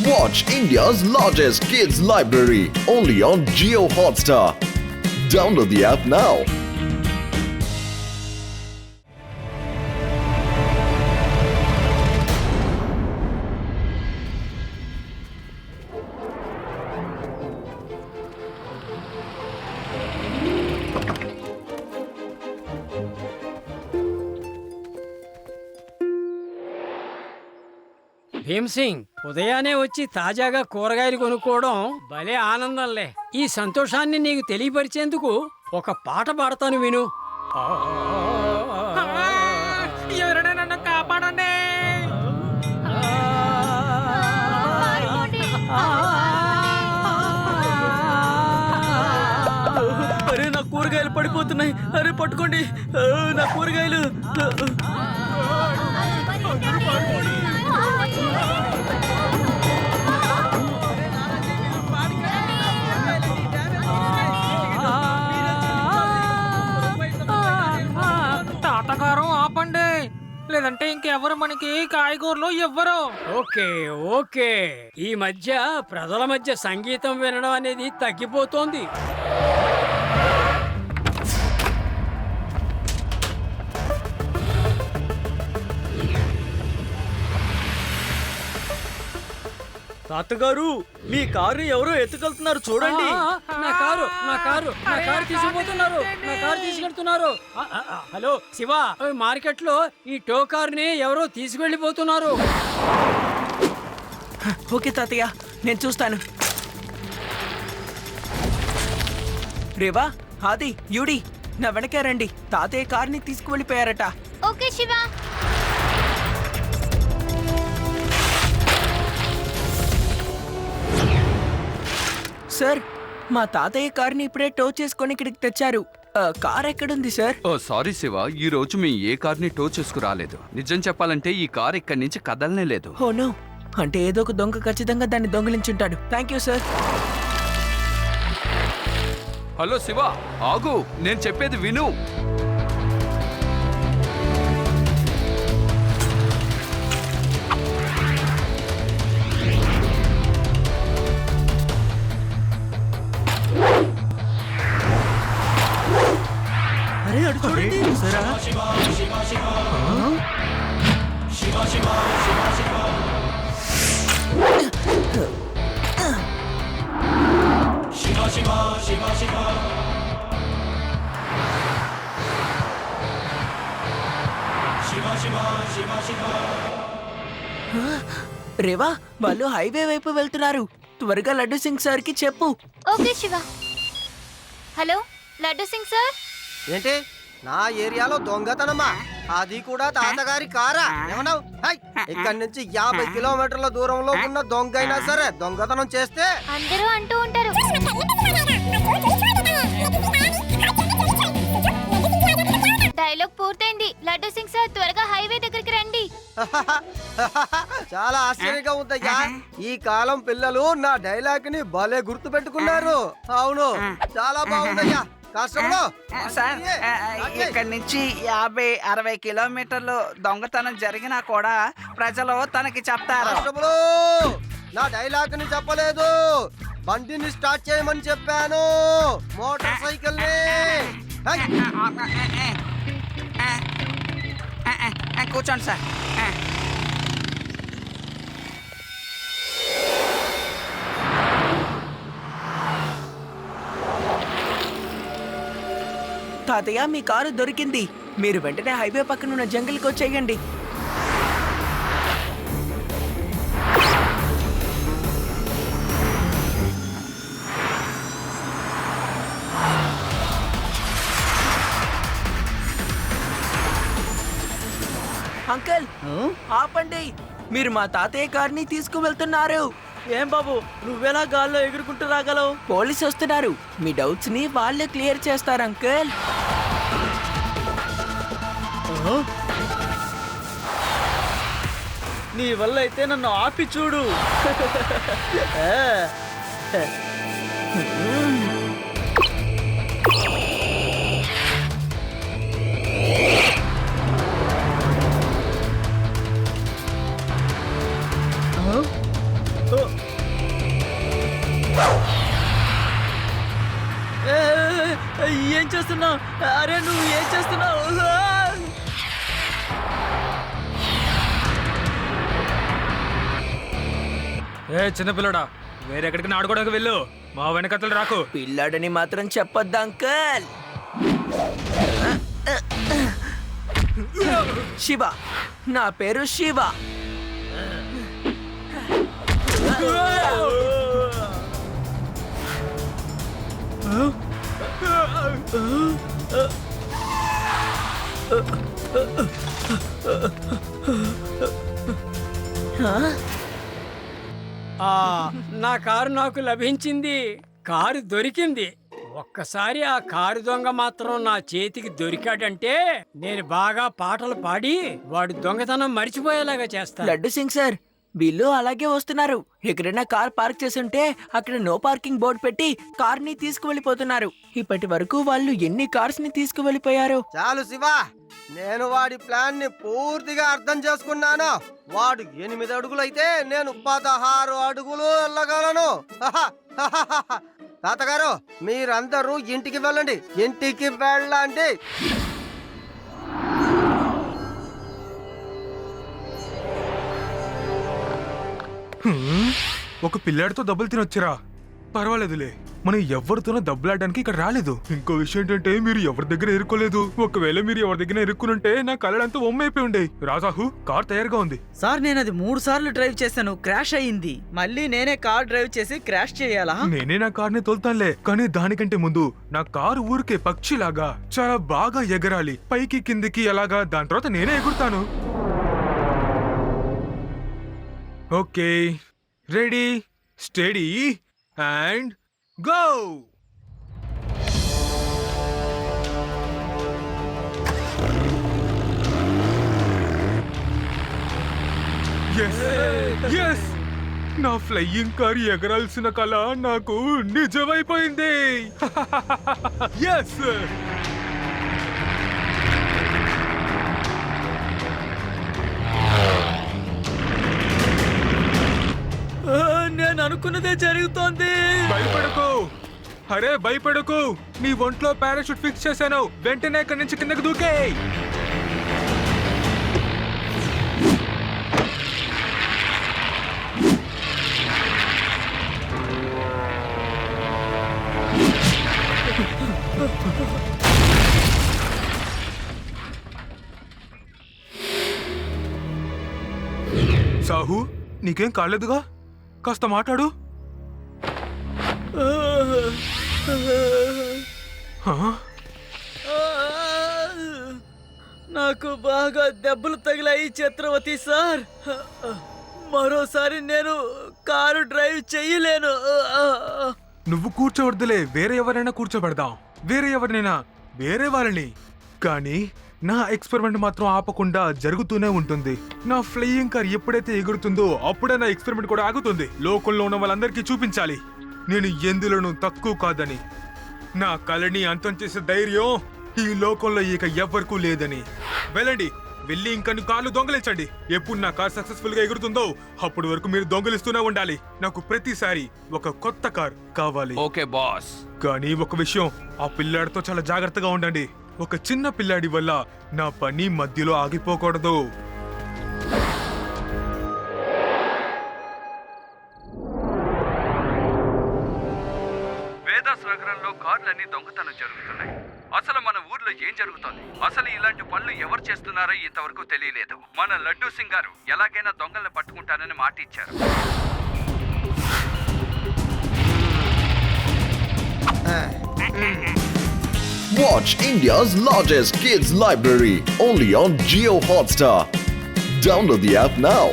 Watch India's largest kids library only on Jio Hotstar. Download the app now. Bhim Singh ఉదయాన్నే వచ్చి తాజాగా కూరగాయలు కొనుక్కోవడం భలే ఆనందంలే. ఈ సంతోషాన్ని నీకు తెలియపరిచేందుకు ఒక పాట పాడతాను విను. ఎవరైనా నన్ను కాపాడండి. అరే నా కూరగాయలు పడిపోతున్నాయి. అరే పట్టుకోండి నా కూరగాయలు. తాతగారు ఆపండి, లేదంటే ఇంకెవరు మనకి కాయగూరలు ఇవ్వరు. ఓకే ఓకే, ఈ మధ్య ప్రజల మధ్య సంగీతం వినడం అనేది తగ్గిపోతోంది. తాతగారు మీ కారు ఎవరో ఎత్తుకెళ్తున్నారు చూడండి. నా కారు తీసుకెళ్తున్నారు. హలో శివ, మార్కెట్ లో ఈ టో కారుని ఎవరో తీసుకెళ్లిపోతున్నారు. ఓకే తాతయ్య, నేను చూస్తాను. రేవా, ఆది, యూడి, నా వెనకే రండి. తాతయ్య కార్ని తీసుకువెళ్ళిపోయారట. ఓకే శివ. సార్, మా తాతయ్య కార్ని ఇప్పుడే టో చేసుకొని ఇక్కడికి తెచ్చారు. కార్ ఎక్కడుంది సార్? ఓ సారీ శివ, ఈ రోజు మేము ఏ కార్ని టో చేసుకురాలేదు. నిజం చెప్పాలంటే ఈ కార్ ఇక్కడి నుంచి కదలనే లేదు. ఓ నో, అంటే ఏదో ఒక దొంగ ఖచ్చితంగా దాన్ని దొంగిలించుంటాడు. Thank you sir. Hello Shiva, ఆగు, నేను చెప్పేది విను. అరే అడు చూడండి. రేవా, వాళ్ళు హైవే వైపు వెళ్తున్నారు. త్వరగా లడ్డు సింగ్ సార్ కి చెప్పు. Okay Shiva. Hello laddu Singh sir. ఏంటి నా ఏరియాలో దొంగతనమా? అది కూడా తాతగారి కారా? ఏమన్నావు? ఇక్కడి నుంచి 50 కిలోమీటర్ల దూరంలో ఉన్న దొంగ అయినా సరే దొంగతనం చేస్తే అందరూ అంటూ ఉంటారు. డైలాగ్ పూర్తయింది. లడ్డు సింగ్ సార్ త్వరగా హైవే దగ్గరికి రండి. చాలా ఆశ్చర్యంగా ఉందయ్యా. ఈ కాలం పిల్లలు నా డైలాగ్ ని భలే గుర్తు పెట్టుకున్నారు. అవును, చాలా బాగుందయ్యా. సార్, ఇక్కడి నుంచి 50-60 కిలోమీటర్లు దొంగతనం జరిగినా కూడా ప్రజలు తనకి చెప్తారు. నా డైలాగ్ ని చెప్పలేదు, బండిని స్టార్ట్ చేయమని చెప్పాను. మోటార్ సైకిల్ ని. కూర్చోండి సార్. తాతయ్య, మీ కారు దొరికింది. మీరు వెంటనే హైవే పక్కన ఉన్న జంగిల్కి వచ్చేయండి. అంకుల్, ఆపండి. మీరు మా తాతయ్య కార్ని తీసుకువెళ్తున్నారు. ఏం బాబు, నువ్వెలా గాల్లో ఎగురుకుంటూ రాగలవు? పోలీసు వస్తున్నారు. మీ డౌట్స్ ని వాళ్ళే క్లియర్ చేస్తారు అంకుల్. నీ వల్ల అయితే నన్ను ఆపి చూడు. ఏ, ఏం చేస్తున్నావు? అరే నువ్వు ఏం చేస్తున్నావు? ఏ చిన్నపిల్లడా వేరెక్కడికి ఆడుకోవడానికి వెళ్ళు, మా వెనకతలు రాకు. పిల్లాడని మాత్రం చెప్పొద్దు అంకల్. శివ, నా పేరు శివ. నా కారు నాకు లభించింది. కారు దొరికింది. ఒక్కసారి ఆ కారు దొంగ మాత్రం నా చేతికి దొరికాడంటే నేను బాగా పాటలు పాడి వాడు దొంగతనం మర్చిపోయేలాగా చేస్తాను. లడ్డు సింగ్ సార్, వీళ్ళు అలాగే వస్తున్నారు. ఎక్కడైనా కార్ పార్క్ చేసుంటే అక్కడ నో పార్కింగ్ బోర్డు పెట్టి కార్ ని తీసుకువెళ్ళిపోతున్నారు. ఇప్పటి వరకు వాళ్ళు ఎన్ని కార్స్ ని తీసుకువెళ్ళిపోయారు? చాలు శివ, నేను వాడి ప్లాన్ ని పూర్తిగా అర్థం చేసుకున్నాను. వాడు 8 అడుగులైతే నేను 16 అడుగులు వెళ్ళగలను. తాతగారు, మీరందరూ ఇంటికి వెళ్ళండి. ఇంటికి వెళ్ళండి. ఒక పిల్లాడితో దెబ్బలు తినొచ్చిరా, పర్వాలేదులే. మనం ఎవరితోనో దెబ్బలాడడానికి ఇక్కడ రాలేదు. ఇంకో విషయం ఏంటంటే మీరు ఎవరి దగ్గర ఇరుక్కోలేదు. ఒకవేళ మీరు ఎవరి దగ్గర ఇరుక్కునుంటే నా కళ్ళంతా ఒమ్మైపోయి ఉండే. రాజాహు, కార్ తయారుగా ఉంది. సార్ నేను అది 3 సార్లు డ్రైవ్ చేశాను, క్రాష్ అయ్యింది. మళ్ళీ నేనే కార్ డ్రైవ్ చేసి క్రాష్ చేయాలా? నేనే నా కార్ని తోలుతానులే, కానీ దానికంటే ముందు నా కారు ఊరికే పక్షిలాగా చాలా బాగా ఎగరాలి, పైకి కిందికి అలాగా. దాని తర్వాత నేనే ఎగురుతాను. Okay, ready, steady and go. Yes, నా ఫ్లయింగ్ కార్ ఎగరాల్సిన కళ నాకు నిజమైపోయింది. ఎస్, నేను అనుకున్నదే జరుగుతోంది. భయపడకు, అరే భయపడకు. నీ ఒంట్లో పారాషూట్ ఫిక్స్ చేశాను. వెంటనే ఇక్కడి నుంచి కిందకి దూకే. సాహు, నీకేం కాలేదుగా? కాస్త మాట్లాడు. నాకు బాగా దెబ్బలు తగిలాయి ఛత్రవతి సార్. మరోసారి నేను కారు డ్రైవ్ చెయ్యలేను. నువ్వు కూర్చోవద్దులే, వేరే ఎవరైనా కూర్చోబెడదాం. వేరే వాళ్ళని. కానీ నా ఎక్స్పెరిమెంట్ మాత్రం ఆపకుండా జరుగుతూనే ఉంటుంది. నా ఫ్లయింగ్ కార్ ఎప్పుడైతే ఎగురుతుందో అప్పుడే నా ఎక్స్పెరిమెంట్ కూడా ఆగుతుంది. లోకంలో ఉన్న వాళ్ళందరికీ చూపించాలి నేను ఎందులోనూ తక్కువ కాదని. నా కళని అంతం చేసే ధైర్యం ఈ లోకంలో ఇక ఎవ్వరికూ లేదని. వెళ్ళండి, వెళ్ళి ఇంకా కార్లు దొంగలించండి. ఎప్పుడు నా కార్ సక్సెస్ఫుల్ గా ఎగురుతుందో అప్పటి వరకు మీరు దొంగలిస్తూనే ఉండాలి. నాకు ప్రతిసారి ఒక కొత్త కార్ కావాలి. Okay boss. కానీ ఒక విషయం, ఆ పిల్లాడితో చాలా జాగ్రత్తగా ఉండండి. ఒక చిన్న పిల్లాడి వల్ల నా పని మధ్యలో ఆగిపోకూడదు. వేదాస్ నగరంలో కార్లన్నీ దొంగతనం జరుగుతున్నాయి. అసలు మన ఊర్లో ఏం జరుగుతోంది? అసలు ఇలాంటి పనులు ఎవరు చేస్తున్నారో ఇంతవరకు తెలియలేదు. మన లడ్డూ సింగ్ గారు ఎలాగైనా దొంగల్ని పట్టుకుంటానని మాట ఇచ్చారు. Watch India's largest kids library only on Jio Hotstar. Download the app now.